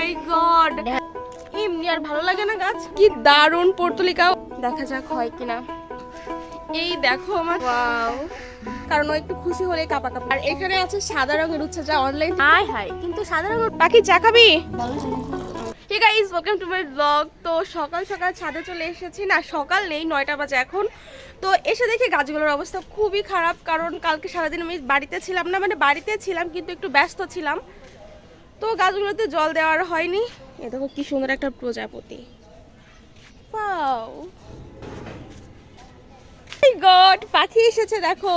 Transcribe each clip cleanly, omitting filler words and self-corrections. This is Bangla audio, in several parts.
মাই গড, এমনি আর ভালো লাগে না গাছ। কি দারুণ পর্তুলিকাও, দেখা যাক হয় কিনা। এই দেখো আমার, ওয়াও, কারণ ও একটু খুশি হলে কাঁপাকাঁপি। আর এখানে আছে সাদা রঙের উচ্ছে, যা অনলাইন হাই হাই, কিন্তু সাদা রঙের পাখি চা খাবি? Hey guys, welcome to my blog. তো সকাল সকাল ছাদে চলে এসেছি, না সকাল নেই, 9টা বাজে এখন। তো এসে দেখি গাছগুলোর অবস্থা খুবই খারাপ, কারণ কালকে সারাদিন আমি বাড়িতে ছিলাম না, মানে বাড়িতে ছিলাম কিন্তু একটু ব্যস্ত ছিলাম, তো গাছগুলোতে জল দেওয়ার হয়নি। এ দেখো কি সুন্দর একটা প্রজাপতি, ওয়াও মাই গড, পাখি এসেছে দেখো।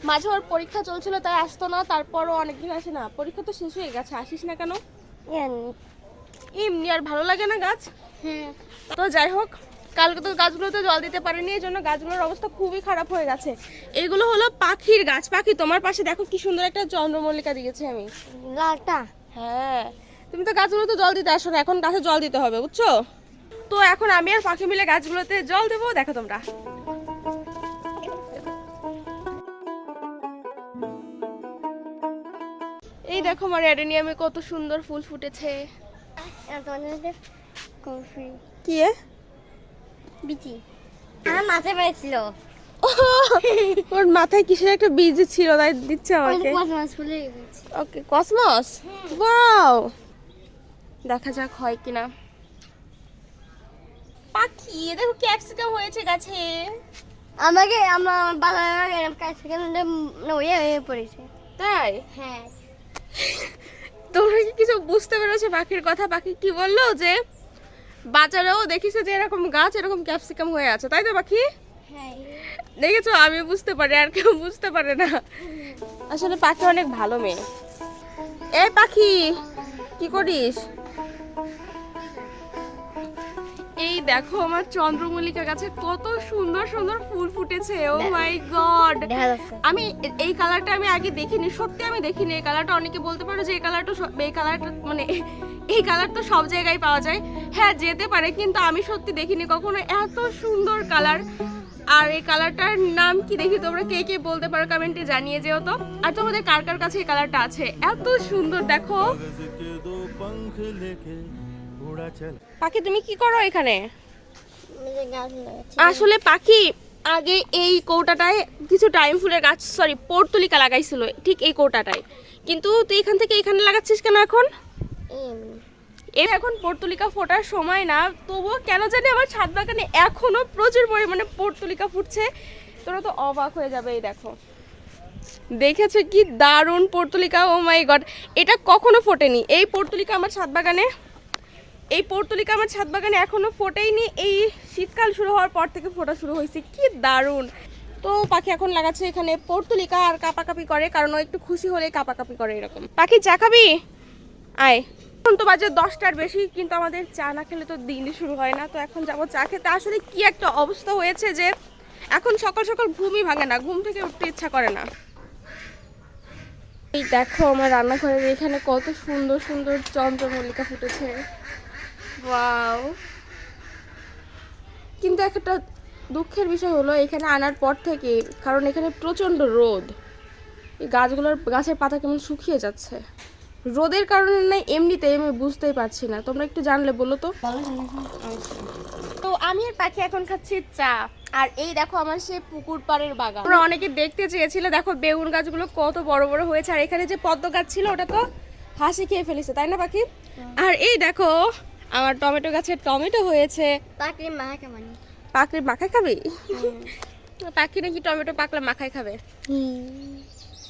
মাঝে ওর পরীক্ষা চলছিল তাই আসতো না, তারপরও অনেকদিন আসে না, পরীক্ষা তো শেষ হয়ে গেছে, আসিস না কেন? এমনি আর ভালো লাগে না গাছ। তো যাই হোক, কালকে তো গাছগুলোতে জল দিতে পারিনি, এই জন্য গাছগুলোর অবস্থা খুবই খারাপ হয়ে গেছে। এগুলো হলো পাখির গাছ। পাখি, তোমার পাশে দেখো কি সুন্দর একটা চন্দ্রমল্লিকা দিয়েছি আমি, লালটা। হ্যাঁ, তুমি তো গাছগুলোতে জল দিতে আসো না, এখন গাছে জল দিতে হবে, বুঝছো? তো এখন আমি আর পাখি মিলে গাছগুলোতে জল দেবো, দেখো তোমরা। এই দেখো আমার অ্যাডেনিয়ামে কত সুন্দর ফুল ফুটেছে। কি এ? বিচি আমার মাথায় পড়েছিল। ওর মাথায় কিসের একটা বীজ ছিল, তাই দিচ্ছে আমাকে। ওকে, কসমস, ওয়াও, দেখা যাক হয় কিনা। পাখি দেখো ক্যাপসিকাম হয়েছে গাছে। আমাকে আমার বাবার ক্যাপসিকাম ওয়ে পড়েছে। তাই? হ্যাঁ। তোমরা কি কিছু বুঝতে পেরেছো পাখির কথা? পাখি কি বললো যে বাজারেও দেখিছে যে এরকম গাছ এরকম ক্যাপসিকাম হয়ে আছে, তাই তো পাখি? হ্যাঁ, দেখেছো, আমি বুঝতে পারি আর কেউ বুঝতে পারে না। আসলে পাখি অনেক ভালো মেয়ে। এই পাখি কি করিস? এই দেখো আমার চন্দ্রমল্লিকা গাছে কত সুন্দর সুন্দর ফুল ফুটেছে। ও মাই গড, আমি এই কালারটা আমি আগে দেখিনি, সত্যি আমি দেখিনি এই কালারটা। অনেকে বলতে পারো যে এই কালারটা মানে এই কালার তো সব জায়গায় পাওয়া যায়। হ্যাঁ, যেতে পারে, কিন্তু আমি সত্যি দেখিনি কখনো এত সুন্দর কালার। আর এই কালারটার নাম কি দেখি তোমরা কে কে বলতে পারো, কমেন্টে জানিয়ে যেও তো। আর তোমাদের কার কার কাছে এই কালারটা আছে, এত সুন্দর দেখো। পাখি তুমি কি করো এখানে? আসলে পাখি আগে এই কৌটাটায় কিছু টাইম ফুলের গাছ, সরি পর্তুলিকা লাগাইছিল ঠিক এই কৌটাটায়, কিন্তু তুই এখান থেকে এখানে লাগাচ্ছিস কেন এখন? এখন পর্তুলিকা ফোটার সময় না, তবুও কেন জানি আমার ছাদ বাগানে এখনো প্রচুর পরিমাণে পর্তুলিকা ফুটছে। তোরা তো অবাক হয়ে যাবে। এই দেখো, দেখেছো কি দারুণ পর্তুলিকা, ও মাই গড, এটা কখনো ফোটেনি এই পর্তুলিকা আমার ছাদ বাগানে। এই পর্তুলিকা আমার ছাদ বাগানে এখনো ফোটেইনি, এই শীতকাল শুরু হওয়ার পর থেকে ফোটা শুরু হয়েছে, কি দারুণ। তো পাখি এখন লাগাচ্ছে এখানে পর্তুলিকা আর কাঁপাকাঁপি করে, কারণ ও একটু খুশি হলে কাঁপাকাঁপি করে এরকম। পাখি চা খাবি? আয়। এখন তো বাজে 10টার বেশি, কিন্তু আমাদের চা না খেলে তো দিনই শুরু হয় না। তো এখন যাবো চা খেতে। আসলে কি একটা অবস্থা হয়েছে যে এখন সকাল সকাল ঘুমই ভাঙে না, ঘুম থেকে উঠতে ইচ্ছা করে না। এই দেখো আমার রান্নাঘরের এখানে কত সুন্দর সুন্দর চন্দ্রমল্লিকা ফুটেছে, ওয়াও। কিন্তু একটা দুঃখের বিষয় হলো এখানে আনার পর থেকে, কারণ এখানে প্রচণ্ড রোদ, এই গাছের পাতা কেমন শুকিয়ে যাচ্ছে রোদের কারণে, না এমনিতে আমি বুঝতেই পারছি না। তোমরা একটু জানলে বলো তো। তো আমি আর পাখি এখন খাচ্ছি চা। আর এই দেখো আমার সে পুকুর পাড়ের বাগান, তোমরা অনেকে দেখতে চেয়েছিলে, দেখো বেগুন গাছগুলো কত বড় বড় হয়েছে। আর এখানে যে পদ্ম গাছ ছিল ওটা তো হাসি খেয়ে ফেলেছে, তাই না পাখি? আর এই দেখো আমার টমেটো গাছে টমেটো হয়েছে। পাখির মাখায় খাবি? পাখি নাকি টমেটো পাকলে মাখায় খাবে।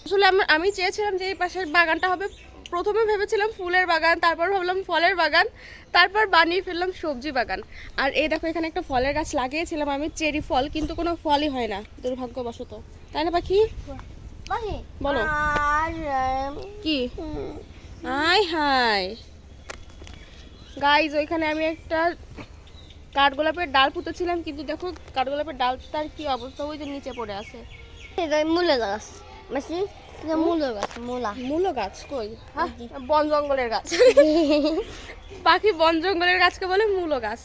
আসলে আমি চেয়েছিলাম যে এই পাশের বাগানটা হবে, প্রথমে ভেবেছিলাম ফুলের বাগান, তারপর ভাবলাম ফলের বাগান, তারপর বানিয়ে ফেললাম সবজি বাগান। আর এই দেখো এখানে একটা ফলের গাছ লাগিয়েছিলাম আমি, চেরি ফল, কিন্তু কোনো ফলই হয় না দুর্ভাগ্যবশত, তাই না পাখি? বলো কি? হাই হাই গাইজ, ওইখানে আমি একটা কাঠগোলাপের ডাল পুঁতেছিলাম, কিন্তু দেখো কাঠগোলাপের ডালটার কি অবস্থা, ওই যে নিচে পড়ে আছে। মূলো গাছ কই? বন জঙ্গলের গাছ। পাখি বন জঙ্গলের গাছকে বলে মূলো গাছ।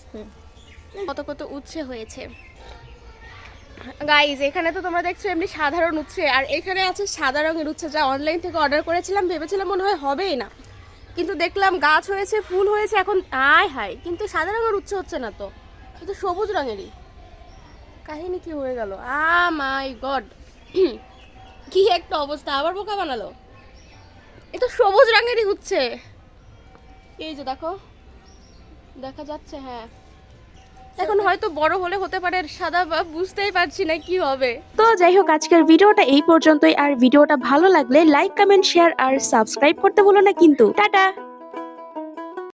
কত কত উচ্ছে হয়েছে গাইজ। এখানে তো তোমরা দেখছো এমনি সাধারণ উচ্ছে, আর এখানে আছে সাদা রঙের উচ্ছে, যা অনলাইন থেকে অর্ডার করেছিলাম, ভেবেছিলাম মনে হয় হবেই না, কিন্তু দেখলাম গাছ হয়েছে, ফুল হয়েছে, এখন আয় হায়, কিন্তু সাদা রঙের উচ্ছে হচ্ছে না তো, এটা সবুজ রঙেরই। কাহিনী কি হয়ে গেল? মাই গড, কি একটা অবস্থা, আবার বোকা বানালো। এটা সবুজ রঙেরই হচ্ছে, এই যে দেখো, দেখা যাচ্ছে। হ্যাঁ, এখন হয়তো বড় হলে হতে পারে সাদা, বা বুঝতেই পারছি না কি হবে। তো যাই হোক, আজকের ভিডিওটা এই পর্যন্তই। আর ভিডিওটা ভালো লাগলে লাইক, কমেন্ট, শেয়ার আর সাবস্ক্রাইব করতে ভুলো না কিন্তু। টাটা।